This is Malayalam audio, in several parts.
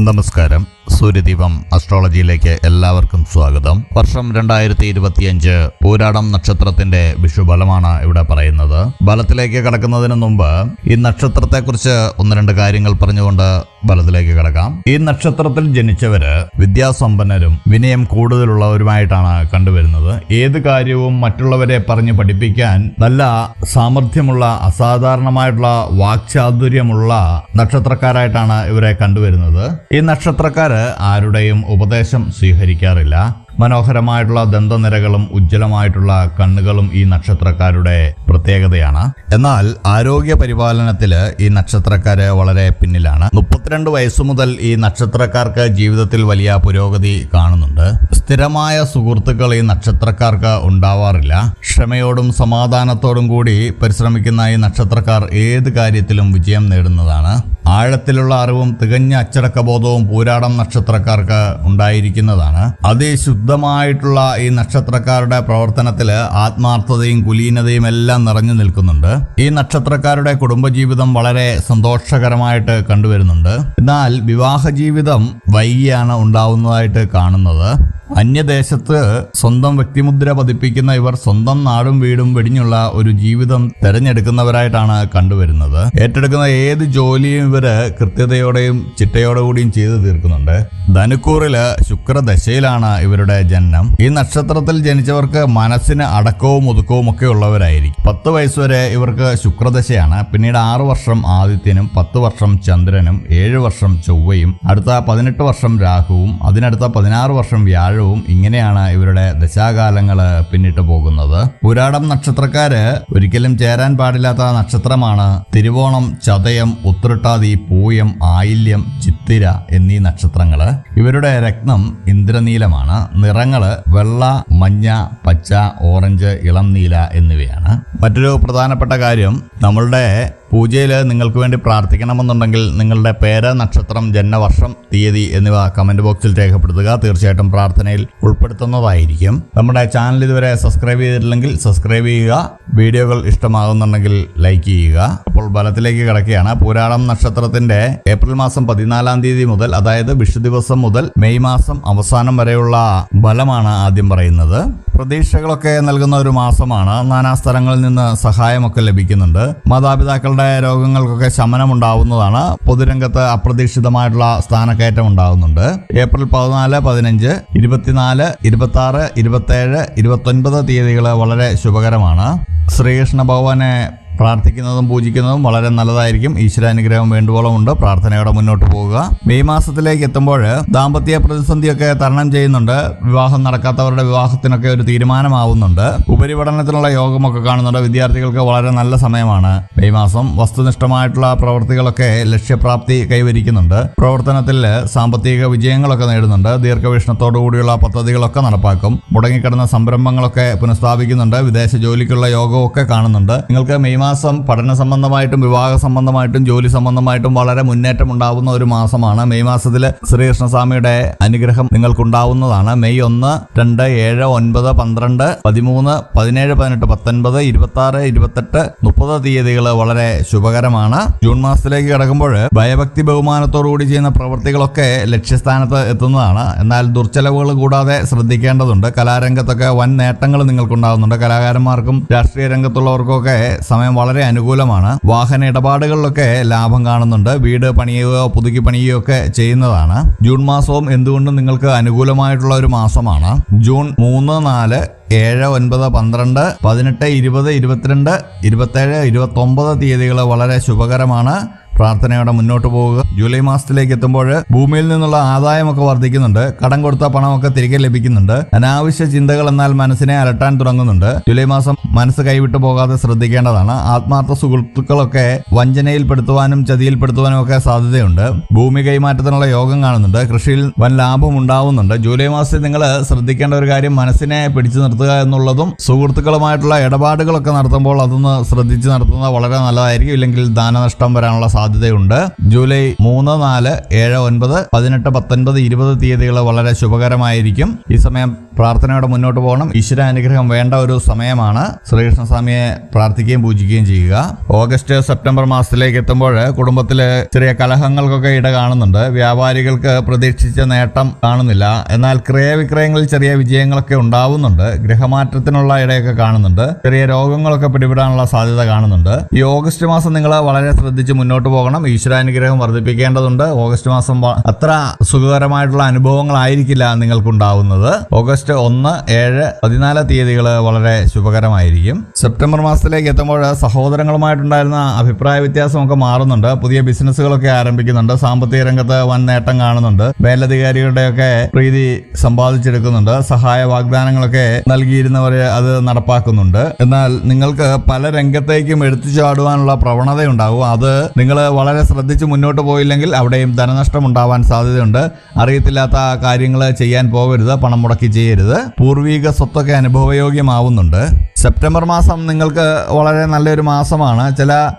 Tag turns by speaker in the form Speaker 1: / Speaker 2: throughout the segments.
Speaker 1: നമസ്കാരം. സൂര്യദീപം അസ്ട്രോളജിയിലേക്ക് എല്ലാവർക്കും സ്വാഗതം. വർഷം 2025 പൂരാടം നക്ഷത്രത്തിന്റെ വിഷുബലമാണ് ഇവിടെ പറയുന്നത്. ബലത്തിലേക്ക് കടക്കുന്നതിന് മുമ്പ് ഈ നക്ഷത്രത്തെക്കുറിച്ച് ഒന്ന് രണ്ട് കാര്യങ്ങൾ പറഞ്ഞുകൊണ്ട് ബലത്തിലേക്ക് കടക്കാം. ഈ നക്ഷത്രത്തിൽ ജനിച്ചവര് വിദ്യാസമ്പന്നരും വിനയം കൂടുതലുള്ളവരുമായിട്ടാണ് കണ്ടുവരുന്നത്. ഏത് കാര്യവും മറ്റുള്ളവരെ പറഞ്ഞു പഠിപ്പിക്കാൻ നല്ല സാമർഥ്യമുള്ള അസാധാരണമായിട്ടുള്ള വാക്ചാതുര്യമുള്ള നക്ഷത്രക്കാരായിട്ടാണ് ഇവരെ കണ്ടുവരുന്നത്. ഈ നക്ഷത്രക്കാര് ആരുടെയും ഉപദേശം സ്വീകരിക്കാറില്ല. മനോഹരമായിട്ടുള്ള ദന്തനിരകളും ഉജ്ജ്വലമായിട്ടുള്ള കണ്ണുകളും ഈ നക്ഷത്രക്കാരുടെ പ്രത്യേകതയാണ്. എന്നാൽ ആരോഗ്യ പരിപാലനത്തില് ഈ നക്ഷത്രക്കാര് വളരെ പിന്നിലാണ്. 32 വയസ്സു മുതൽ ഈ നക്ഷത്രക്കാർക്ക് ജീവിതത്തിൽ വലിയ പുരോഗതി കാണുന്നുണ്ട്. സ്ഥിരമായ സുഹൃത്തുക്കൾ ഈ നക്ഷത്രക്കാർക്ക് ഉണ്ടാവാറില്ല. ക്ഷമയോടും സമാധാനത്തോടും കൂടി പരിശ്രമിക്കുന്ന ഈ നക്ഷത്രക്കാർ ഏത് കാര്യത്തിലും വിജയം നേടുന്നതാണ്. ആഴത്തിലുള്ള അറിവും തികഞ്ഞ അച്ചടക്കബോധവും പൂരാടം നക്ഷത്രക്കാർക്ക് ഉണ്ടായിരിക്കുന്നതാണ്. അതിശുദ്ധമായിട്ടുള്ള ഈ നക്ഷത്രക്കാരുടെ പ്രവർത്തനത്തില് ആത്മാർത്ഥതയും കുലീനതയും എല്ലാം നിറഞ്ഞു നിൽക്കുന്നുണ്ട്. ഈ നക്ഷത്രക്കാരുടെ കുടുംബജീവിതം വളരെ സന്തോഷകരമായിട്ട് കണ്ടുവരുന്നുണ്ട്. എന്നാൽ വിവാഹ ജീവിതം വൈകിയാണ് ഉണ്ടാവുന്നതായിട്ട് കാണുന്നത്. അന്യദേശത്ത് സ്വന്തം വ്യക്തിമുദ്ര പതിപ്പിക്കുന്ന ഇവർ സ്വന്തം നാടും വീടും വെടിഞ്ഞുള്ള ഒരു ജീവിതം തെരഞ്ഞെടുക്കുന്നവരായിട്ടാണ് കണ്ടുവരുന്നത്. ഏറ്റെടുക്കുന്ന ഏത് ജോലിയും ഇവര് കൃത്യതയോടെയും ചിട്ടയോടുകൂടിയും ചെയ്തു തീർക്കുന്നുണ്ട്. ധനുക്കൂറില് ശുക്രദശയിലാണ് ഇവരുടെ ജനനം. ഈ നക്ഷത്രത്തിൽ ജനിച്ചവർക്ക് മനസ്സിന് അടക്കവും ഒതുക്കവും ഒക്കെ ഉള്ളവരായിരിക്കും. 10 വയസ്സുവരെ ഇവർക്ക് ശുക്രദശയാണ്. പിന്നീട് 6 വർഷം ആദിത്യനും 10 വർഷം ചന്ദ്രനും 7 വർഷം ചൊവ്വയും അടുത്ത 18 വർഷം രാഹുവും അതിനടുത്ത 16 വർഷം വ്യാഴവും ഇങ്ങനെയാണ് ഇവരുടെ ദശാകാലങ്ങള് പിന്നിട്ട് പോകുന്നത്. പൂരാടം നക്ഷത്രക്കാര് ഒരിക്കലും ചേരാൻ പാടില്ലാത്ത നക്ഷത്രമാണ് തിരുവോണം, ചതയം, ഉത്രട്ടാതി, പൂയം, ആയില്യം, ചിത്തിര എന്നീ നക്ഷത്രങ്ങള്. ഇവരുടെ രത്നം ഇന്ദ്രനീലമാണ്. നിറങ്ങള് വെള്ള, മഞ്ഞ, പച്ച, ഓറഞ്ച്, ഇളം നീല എന്നിവയാണ്. മറ്റൊരു പ്രധാനപ്പെട്ട കാര്യം, നമ്മളുടെ പൂജയിൽ നിങ്ങൾക്ക് വേണ്ടി പ്രാർത്ഥിക്കണമെന്നുണ്ടെങ്കിൽ നിങ്ങളുടെ പേര്, നക്ഷത്രം, ജന്മവർഷം, തീയതി എന്നിവ കമന്റ് ബോക്സിൽ രേഖപ്പെടുത്തുക. തീർച്ചയായിട്ടും പ്രാർത്ഥനയിൽ ഉൾപ്പെടുത്തുന്നതായിരിക്കും. നമ്മുടെ ചാനൽ ഇതുവരെ സബ്സ്ക്രൈബ് ചെയ്തിട്ടില്ലെങ്കിൽ സബ്സ്ക്രൈബ് ചെയ്യുക. വീഡിയോകൾ ഇഷ്ടമാകുന്നുണ്ടെങ്കിൽ ലൈക്ക് ചെയ്യുക. അപ്പോൾ ബലത്തിലേക്ക് കിടക്കുകയാണ്. പൂരാടം നക്ഷത്രത്തിന്റെ ഏപ്രിൽ മാസം 14 തീയതി മുതൽ, അതായത് വിഷു ദിവസം മുതൽ മെയ് മാസം അവസാനം വരെയുള്ള ബലമാണ് ആദ്യം പറയുന്നത്. പ്രതീക്ഷകളൊക്കെ നൽകുന്ന ഒരു മാസമാണ്. നാനാസ്ഥലങ്ങളിൽ നിന്ന് സഹായമൊക്കെ ലഭിക്കുന്നുണ്ട്. മാതാപിതാക്കളുടെ രോഗങ്ങൾക്കൊക്കെ ശമനം ഉണ്ടാവുന്നതാണ്. പൊതുരംഗത്ത് അപ്രതീക്ഷിതമായിട്ടുള്ള സ്ഥാനക്കയറ്റം ഉണ്ടാകുന്നുണ്ട്. ഏപ്രിൽ 14, 15, 24, 26, 27, 29 തീയതികൾ വളരെ ശുഭകരമാണ്. ശ്രീകൃഷ്ണ ഭഗവാനെ പ്രാർത്ഥിക്കുന്നതും പൂജിക്കുന്നതും വളരെ നല്ലതായിരിക്കും. ഈശ്വരാനുഗ്രഹം വേണ്ടുവോളം ഉണ്ട്. പ്രാർത്ഥനയോടെ മുന്നോട്ട് പോവുക. മെയ് മാസത്തിലേക്ക് എത്തുമ്പോൾ ദാമ്പത്യ പ്രതിസന്ധിയൊക്കെ തരണം ചെയ്യുന്നുണ്ട്. വിവാഹം നടക്കാത്തവരുടെ വിവാഹത്തിനൊക്കെ ഒരു തീരുമാനമാവുന്നുണ്ട്. ഉപരിപഠനത്തിനുള്ള യോഗമൊക്കെ കാണുന്നുണ്ട്. വിദ്യാർത്ഥികൾക്ക് വളരെ നല്ല സമയമാണ് മെയ് മാസം. വസ്തുനിഷ്ഠമായിട്ടുള്ള പ്രവൃത്തികളൊക്കെ ലക്ഷ്യപ്രാപ്തി കൈവരിക്കുന്നുണ്ട്. പ്രവർത്തനത്തിൽ സാമ്പത്തിക വിജയങ്ങളൊക്കെ നേടുന്നുണ്ട്. ദീർഘവീക്ഷണത്തോടു കൂടിയുള്ള പദ്ധതികളൊക്കെ നടപ്പാക്കും. മുടങ്ങിക്കിടന്ന സംരംഭങ്ങളൊക്കെ പുനഃസ്ഥാപിക്കുന്നുണ്ട്. വിദേശ ജോലിക്കുള്ള യോഗമൊക്കെ കാണുന്നുണ്ട്. നിങ്ങൾക്ക് മെയ് മാസം പഠന സംബന്ധമായിട്ടും വിവാഹ സംബന്ധമായിട്ടും ജോലി സംബന്ധമായിട്ടും വളരെ മുന്നേറ്റം ഉണ്ടാവുന്ന ഒരു മാസമാണ്. മെയ് മാസത്തിൽ ശ്രീകൃഷ്ണസ്വാമിയുടെ അനുഗ്രഹം നിങ്ങൾക്കുണ്ടാവുന്നതാണ്. മെയ് 1, 2, 7, 9, 12, 13, 17, 18, 19, 26, 28, 30 തീയതികൾ വളരെ ശുഭകരമാണ്. ജൂൺ മാസത്തിലേക്ക് കിടക്കുമ്പോൾ ഭയഭക്തി ബഹുമാനത്തോടുകൂടി ചെയ്യുന്ന പ്രവൃത്തികളൊക്കെ ലക്ഷ്യസ്ഥാനത്ത് എത്തുന്നതാണ്. എന്നാൽ ദുർച്ചെലവുകൾ കൂടാതെ ശ്രദ്ധിക്കേണ്ടതുണ്ട്. കലാരംഗത്തൊക്കെ വൻ നേട്ടങ്ങൾ നിങ്ങൾക്കുണ്ടാകുന്നുണ്ട്. കലാകാരന്മാർക്കും രാഷ്ട്രീയ രംഗത്തുള്ളവർക്കൊക്കെ സമയം വളരെ അനുകൂലമാണ്. വാഹന ഇടപാടുകളിലൊക്കെ ലാഭം കാണുന്നുണ്ട്. വീട് പണിയുകയോ പുതുക്കി പണിയുകയോ ഒക്കെ ചെയ്യുന്നതാണ്. ജൂൺ മാസവും എന്തുകൊണ്ടും നിങ്ങൾക്ക് അനുകൂലമായിട്ടുള്ള ഒരു മാസമാണ്. ജൂൺ 3, 4, 7, 9, 12, 18, 20, 22, 27, 29 തീയതികൾ വളരെ ശുഭകരമാണ്. പ്രാർത്ഥനയോടെ മുന്നോട്ട് പോവുക. ജൂലൈ മാസത്തിലേക്ക് എത്തുമ്പോൾ ഭൂമിയിൽ നിന്നുള്ള ആദായമൊക്കെ വർദ്ധിക്കുന്നുണ്ട്. കടം കൊടുത്ത പണമൊക്കെ തിരികെ ലഭിക്കുന്നുണ്ട്. അനാവശ്യ ചിന്തകൾ എന്നാൽ മനസ്സിനെ അലട്ടാൻ തുടങ്ങുന്നുണ്ട്. ജൂലൈ മാസം മനസ്സ് കൈവിട്ടു പോകാതെ ശ്രദ്ധിക്കേണ്ടതാണ്. ആത്മാർത്ഥ സുഹൃത്തുക്കളൊക്കെ വഞ്ചനയിൽപ്പെടുത്തുവാനും ചതിയിൽപ്പെടുത്തുവാനും ഒക്കെ സാധ്യതയുണ്ട്. ഭൂമി കൈമാറ്റത്തിനുള്ള യോഗം കാണുന്നുണ്ട്. കൃഷിയിൽ വൻ ലാഭം ഉണ്ടാവുന്നുണ്ട്. ജൂലൈ മാസത്തിൽ നിങ്ങൾ ശ്രദ്ധിക്കേണ്ട ഒരു കാര്യം മനസ്സിനെ പിടിച്ചു നിർത്തുക എന്നുള്ളതും സുഹൃത്തുക്കളുമായിട്ടുള്ള ഇടപാടുകളൊക്കെ നടത്തുമ്പോൾ അതൊന്ന് ശ്രദ്ധിച്ച് നടത്തുന്നത് വളരെ നല്ലതായിരിക്കും. ഇല്ലെങ്കിൽ ധനനഷ്ടം വരാനുള്ള സാധ്യത സാധ്യതയുണ്ട്. ജൂലൈ 3, 4, 7, 9, 18, 19, 20 തീയതികൾ വളരെ ശുഭകരമായിരിക്കും. ഈ സമയം പ്രാർത്ഥനയോടെ മുന്നോട്ട് പോകണം. ഈശ്വര അനുഗ്രഹം വേണ്ട ഒരു സമയമാണ്. ശ്രീകൃഷ്ണസ്വാമിയെ പ്രാർത്ഥിക്കുകയും പൂജിക്കുകയും ചെയ്യുക. ഓഗസ്റ്റ്, സെപ്റ്റംബർ മാസത്തിലേക്ക് എത്തുമ്പോൾ കുടുംബത്തില് ചെറിയ കലഹങ്ങൾക്കൊക്കെ ഇട കാണുന്നുണ്ട്. വ്യാപാരികൾക്ക് പ്രതീക്ഷിച്ച നേട്ടം കാണുന്നില്ല. എന്നാൽ ക്രയവിക്രയങ്ങളിൽ ചെറിയ വിജയങ്ങളൊക്കെ ഉണ്ടാവുന്നുണ്ട്. ഗ്രഹമാറ്റത്തിനുള്ള ഇടയൊക്കെ കാണുന്നുണ്ട്. ചെറിയ രോഗങ്ങളൊക്കെ പിടിപെടാനുള്ള സാധ്യത കാണുന്നുണ്ട്. ഈ ഓഗസ്റ്റ് മാസം നിങ്ങൾ വളരെ ശ്രദ്ധിച്ച് മുന്നോട്ട് പോകണം. ഈശ്വരാനുഗ്രഹം വർദ്ധിപ്പിക്കേണ്ടതുണ്ട്. ഓഗസ്റ്റ് മാസം അത്ര സുഖകരമായിട്ടുള്ള അനുഭവങ്ങളായിരിക്കില്ല നിങ്ങൾക്കുണ്ടാവുന്നത്. ഓഗസ്റ്റ് 1, 7, 14 തീയതികൾ വളരെ ശുഭകരമായിരിക്കും. സെപ്റ്റംബർ മാസത്തിലേക്ക് എത്തുമ്പോൾ സഹോദരങ്ങളുമായിട്ടുണ്ടായിരുന്ന അഭിപ്രായ വ്യത്യാസമൊക്കെ മാറുന്നുണ്ട്. പുതിയ ബിസിനസ്സുകളൊക്കെ ആരംഭിക്കുന്നുണ്ട്. സാമ്പത്തിക രംഗത്ത് വൻ നേട്ടം കാണുന്നുണ്ട്. മേലധികാരികളുടെയൊക്കെ പ്രീതി സമ്പാദിച്ചെടുക്കുന്നുണ്ട്. സഹായ വാഗ്ദാനങ്ങളൊക്കെ നൽകിയിരുന്നവർ അത് നടപ്പാക്കുന്നുണ്ട്. എന്നാൽ നിങ്ങൾക്ക് പല രംഗത്തേക്കും എടുത്തു ചാടുവാനുള്ള പ്രവണതയുണ്ടാകും. അത് നിങ്ങൾ വളരെ ശ്രദ്ധിച്ച് മുന്നോട്ട് പോയില്ലെങ്കിൽ അവിടെയും ധനനഷ്ടം ഉണ്ടാവാൻ സാധ്യതയുണ്ട്. അറിയത്തില്ലാത്ത കാര്യങ്ങൾ ചെയ്യാൻ പോകരുത്. പണം മുടക്കി ചെയ്യരുത്. പൂർവീക സ്വത്തൊക്കെ അനുഭവയോഗ്യമാവുന്നുണ്ട്. സെപ്റ്റംബർ മാസം നിങ്ങൾക്ക് വളരെ നല്ലൊരു മാസമാണ്. ചില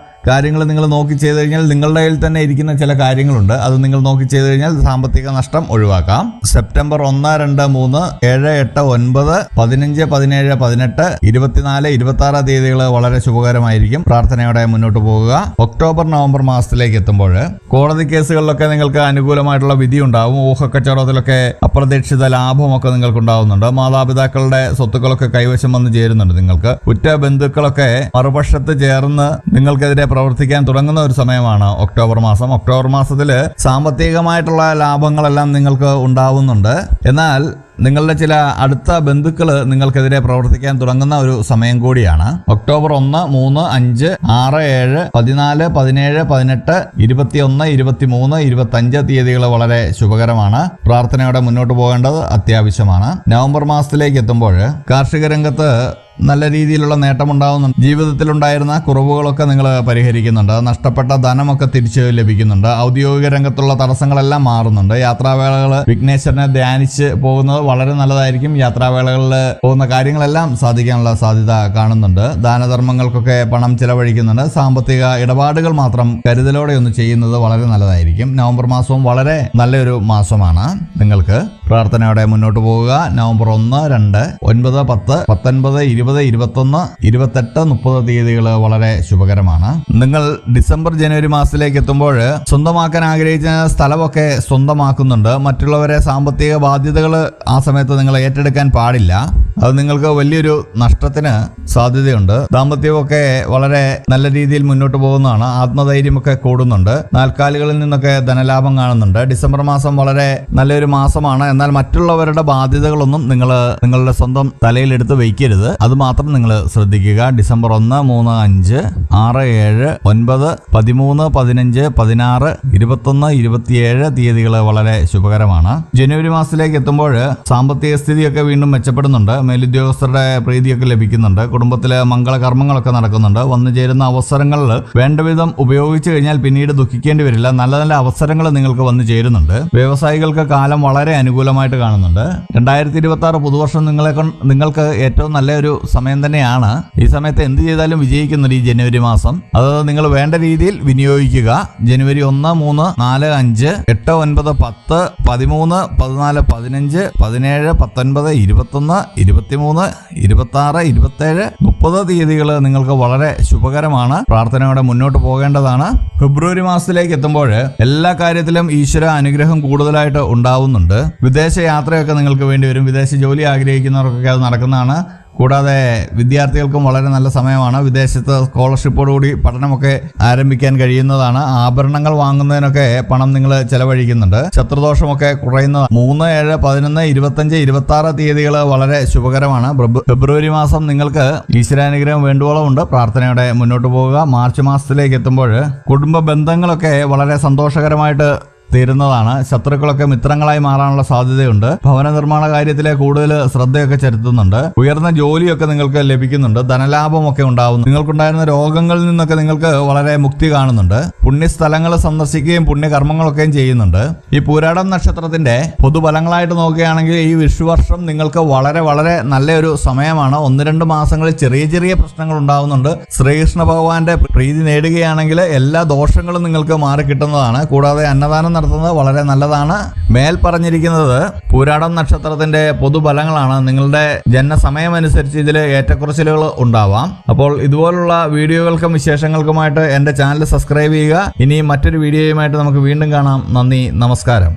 Speaker 1: കാര്യങ്ങൾ നിങ്ങൾ നോക്കി ചെയ്ത് കഴിഞ്ഞാൽ നിങ്ങളുടെ കയ്യിൽ തന്നെ ഇരിക്കുന്ന ചില കാര്യങ്ങളുണ്ട്. അത് നിങ്ങൾ നോക്കി ചെയ്ത് കഴിഞ്ഞാൽ സാമ്പത്തിക നഷ്ടം ഒഴിവാക്കാം. സെപ്റ്റംബർ 1, 2, 3, 7, 8, 9, 15, 17, 18, 24, 26 തീയതികൾ വളരെ ശുഭകരമായിരിക്കും. പ്രാർത്ഥനയോടെ മുന്നോട്ട് പോകുക. ഒക്ടോബർ, നവംബർ മാസത്തിലേക്ക് എത്തുമ്പോൾ കോടതി കേസുകളിലൊക്കെ നിങ്ങൾക്ക് അനുകൂലമായിട്ടുള്ള വിധി ഉണ്ടാവും. ഊഹക്കച്ചവടത്തിലൊക്കെ അപ്രതീക്ഷിത ലാഭമൊക്കെ നിങ്ങൾക്ക് ഉണ്ടാവുന്നുണ്ട്. മാതാപിതാക്കളുടെ സ്വത്തുക്കളൊക്കെ കൈവശം വന്ന് ചേരുന്നുണ്ട്. നിങ്ങൾക്ക് ഉറ്റ ബന്ധുക്കളൊക്കെ മറുപക്ഷത്ത് ചേർന്ന് നിങ്ങൾക്കെതിരെ പ്രവർത്തിക്കാൻ തുടങ്ങുന്ന ഒരു സമയമാണ് ഒക്ടോബർ മാസം. ഒക്ടോബർ മാസത്തിൽ സാമ്പത്തികമായിട്ടുള്ള ലാഭങ്ങളെല്ലാം നിങ്ങൾക്ക് ഉണ്ടാവുന്നുണ്ട്. എന്നാൽ നിങ്ങളുടെ ചില അടുത്ത ബന്ധുക്കൾ നിങ്ങൾക്കെതിരെ പ്രവർത്തിക്കാൻ തുടങ്ങുന്ന ഒരു സമയം കൂടിയാണ്. ഒക്ടോബർ 1, 3, 5, 6, 7, 14, 17, 18, 21, 23, 25 തീയതികൾ വളരെ ശുഭകരമാണ്. പ്രാർത്ഥനയോടെ മുന്നോട്ട് പോകേണ്ടത് അത്യാവശ്യമാണ്. നവംബർ മാസത്തിലേക്ക് എത്തുമ്പോൾ കാർഷിക രംഗത്ത് നല്ല രീതിയിലുള്ള നേട്ടമുണ്ടാകുന്നുണ്ട്. ജീവിതത്തിലുണ്ടായിരുന്ന കുറവുകളൊക്കെ നിങ്ങൾ പരിഹരിക്കുന്നുണ്ട്. നഷ്ടപ്പെട്ട ധനമൊക്കെ തിരിച്ചു ലഭിക്കുന്നുണ്ട്. ഔദ്യോഗിക രംഗത്തുള്ള തടസ്സങ്ങളെല്ലാം മാറുന്നുണ്ട്. യാത്രാവേളകൾ വിഘ്നേശ്വരനെ ധ്യാനിച്ച് പോകുന്നത് വളരെ നല്ലതായിരിക്കും. യാത്രാവേളകളിൽ പോകുന്ന കാര്യങ്ങളെല്ലാം സാധിക്കാനുള്ള സാധ്യത കാണുന്നുണ്ട്. ദാനധർമ്മങ്ങൾക്കൊക്കെ പണം ചെലവഴിക്കുന്നുണ്ട്. സാമ്പത്തിക ഇടപാടുകൾ മാത്രം കരുതലോടെ ഒന്ന് ചെയ്യുന്നത് വളരെ നല്ലതായിരിക്കും. നവംബർ മാസവും വളരെ നല്ലൊരു മാസമാണ് നിങ്ങൾക്ക്. പ്രാർത്ഥനയോടെ മുന്നോട്ട് പോവുക. നവംബർ 1, 2, 9, 10, 19, 20, 21, 28, 30 തീയതികൾ വളരെ ശുഭകരമാണ്. നിങ്ങൾ ഡിസംബർ, ജനുവരി മാസത്തിലേക്ക് എത്തുമ്പോൾ സ്വന്തമാക്കാൻ ആഗ്രഹിച്ച സ്ഥലമൊക്കെ സ്വന്തമാക്കുന്നുണ്ട്. മറ്റുള്ളവരെ സാമ്പത്തിക ബാധ്യതകൾ ആ സമയത്ത് നിങ്ങൾ ഏറ്റെടുക്കാൻ പാടില്ല. അത് നിങ്ങൾക്ക് വലിയൊരു നഷ്ടത്തിന് സാധ്യതയുണ്ട്. ദാമ്പത്യമൊക്കെ വളരെ നല്ല രീതിയിൽ മുന്നോട്ട് പോകുന്നതാണ്. ആത്മധൈര്യമൊക്കെ കൂടുന്നുണ്ട്. നാൽക്കാലികളിൽ നിന്നൊക്കെ ധനലാഭം കാണുന്നുണ്ട്. ഡിസംബർ മാസം വളരെ നല്ലൊരു മാസമാണ്. എന്നാൽ മറ്റുള്ളവരുടെ ബാധ്യതകളൊന്നും നിങ്ങളുടെ സ്വന്തം തലയിലെടുത്ത് വയ്ക്കരുത്. അത് മാത്രം നിങ്ങൾ ശ്രദ്ധിക്കുക. ഡിസംബർ 1, 3, 5, 6, 7, 9, 13, 15, 16, 21, 27 തീയതികൾ വളരെ ശുഭകരമാണ്. ജനുവരി മാസത്തിലേക്ക് എത്തുമ്പോൾ സാമ്പത്തിക സ്ഥിതിയൊക്കെ വീണ്ടും മെച്ചപ്പെടുന്നുണ്ട്. മേലുദ്യോഗസ്ഥരുടെ പ്രീതിയൊക്കെ ലഭിക്കുന്നുണ്ട്. കുടുംബത്തിലെ മംഗളകർമ്മങ്ങളൊക്കെ നടക്കുന്നുണ്ട്. വന്നു ചേരുന്ന അവസരങ്ങളിൽ വേണ്ടവിധം ഉപയോഗിച്ചു കഴിഞ്ഞാൽ പിന്നീട് ദുഃഖിക്കേണ്ടി വരില്ല. നല്ല നല്ല അവസരങ്ങൾ നിങ്ങൾക്ക് വന്നു ചേരുന്നുണ്ട്. വ്യവസായികൾക്ക് കാലം വളരെ അനുകൂലമായിട്ട് കാണുന്നുണ്ട്. 2026 പുതുവർഷം നിങ്ങൾക്ക് ഏറ്റവും നല്ലൊരു സമയം തന്നെയാണ്. ഈ സമയത്ത് എന്ത് ചെയ്താലും വിജയിക്കുന്നുണ്ട് ഈ ജനുവരി മാസം. അത് നിങ്ങൾ വേണ്ട രീതിയിൽ വിനിയോഗിക്കുക. ജനുവരി 1, 3, 4, 5, 8, 9, 10, 13, 14, 15, 17, 19, 21, 23, 26, 27, 30 തീയതികൾ നിങ്ങൾക്ക് വളരെ ശുഭകരമാണ്. പ്രാർത്ഥനയോടെ മുന്നോട്ട് പോകേണ്ടതാണ്. ഫെബ്രുവരി മാസത്തിലേക്ക് എത്തുമ്പോൾ എല്ലാ കാര്യത്തിലും ഈശ്വര അനുഗ്രഹം കൂടുതലായിട്ട് ഉണ്ടാവുന്നുണ്ട്. വിദേശ യാത്രയൊക്കെ നിങ്ങൾക്ക് വേണ്ടി വരും. വിദേശ ജോലി ആഗ്രഹിക്കുന്നവർക്കൊക്കെ അത് നടക്കുന്നതാണ്. കൂടാതെ വിദ്യാർത്ഥികൾക്കും വളരെ നല്ല സമയമാണ്. വിദേശത്ത് സ്കോളർഷിപ്പോടുകൂടി പഠനമൊക്കെ ആരംഭിക്കാൻ കഴിയുന്നതാണ്. ആഭരണങ്ങൾ വാങ്ങുന്നതിനൊക്കെ പണം നിങ്ങൾ ചെലവഴിക്കുന്നുണ്ട്. ശത്രുദോഷമൊക്കെ കുറയുന്ന 3, 7, 11, 25, 26 തീയതികൾ വളരെ ശുഭകരമാണ്. ഫെബ്രുവരി മാസം നിങ്ങൾക്ക് ഈശ്വരാനുഗ്രഹം വേണ്ടുവോളം ഉണ്ട്. പ്രാർത്ഥനയോടെ മുന്നോട്ട് പോവുക. മാർച്ച് മാസത്തിലേക്ക് എത്തുമ്പോൾ കുടുംബ ബന്ധങ്ങളൊക്കെ വളരെ സന്തോഷകരമായിട്ട് തീരുന്നതാണ്. ശത്രുക്കളൊക്കെ മിത്രങ്ങളായി മാറാനുള്ള സാധ്യതയുണ്ട്. ഭവന നിർമ്മാണ കാര്യത്തിലെ കൂടുതൽ ശ്രദ്ധയൊക്കെ ചെലുത്തുന്നുണ്ട്. ഉയർന്ന ജോലിയൊക്കെ നിങ്ങൾക്ക് ലഭിക്കുന്നുണ്ട്. ധനലാഭമൊക്കെ ഉണ്ടാവുന്നു. നിങ്ങൾക്കുണ്ടായിരുന്ന രോഗങ്ങളിൽ നിന്നൊക്കെ നിങ്ങൾക്ക് വളരെ മുക്തി കാണുന്നുണ്ട്. പുണ്യസ്ഥലങ്ങൾ സന്ദർശിക്കുകയും പുണ്യകർമ്മങ്ങളൊക്കെയും ചെയ്യുന്നുണ്ട്. ഈ പൂരാടം നക്ഷത്രത്തിന്റെ പൊതുഫലങ്ങളായിട്ട് നോക്കുകയാണെങ്കിൽ ഈ വിഷുവർഷം നിങ്ങൾക്ക് വളരെ വളരെ നല്ലൊരു സമയമാണ്. 1-2 മാസങ്ങളിൽ ചെറിയ ചെറിയ പ്രശ്നങ്ങൾ ഉണ്ടാവുന്നുണ്ട്. ശ്രീകൃഷ്ണ ഭഗവാന്റെ പ്രീതി നേടുകയാണെങ്കിൽ എല്ലാ ദോഷങ്ങളും നിങ്ങൾക്ക് മാറി കിട്ടുന്നതാണ്. കൂടാതെ അന്നദാനം നടത്തുന്നത് വളരെ നല്ലതാണ്. മേൽ പറഞ്ഞിരിക്കുന്നത് പൂരാടം നക്ഷത്രത്തിന്റെ പൊതുഫലങ്ങളാണ്. നിങ്ങളുടെ ജനനസമയം അനുസരിച്ച് ഇതിൽ ഏറ്റക്കുറച്ചിലുകൾ ഉണ്ടാവാം. അപ്പോൾ ഇതുപോലുള്ള വീഡിയോകൾക്കും വിശേഷങ്ങൾക്കുമായിട്ട് എൻ്റെ ചാനൽ സബ്സ്ക്രൈബ് ചെയ്യുക. ഇനി മറ്റൊരു വീഡിയോയുമായിട്ട് നമുക്ക് വീണ്ടും കാണാം. നന്ദി, നമസ്കാരം.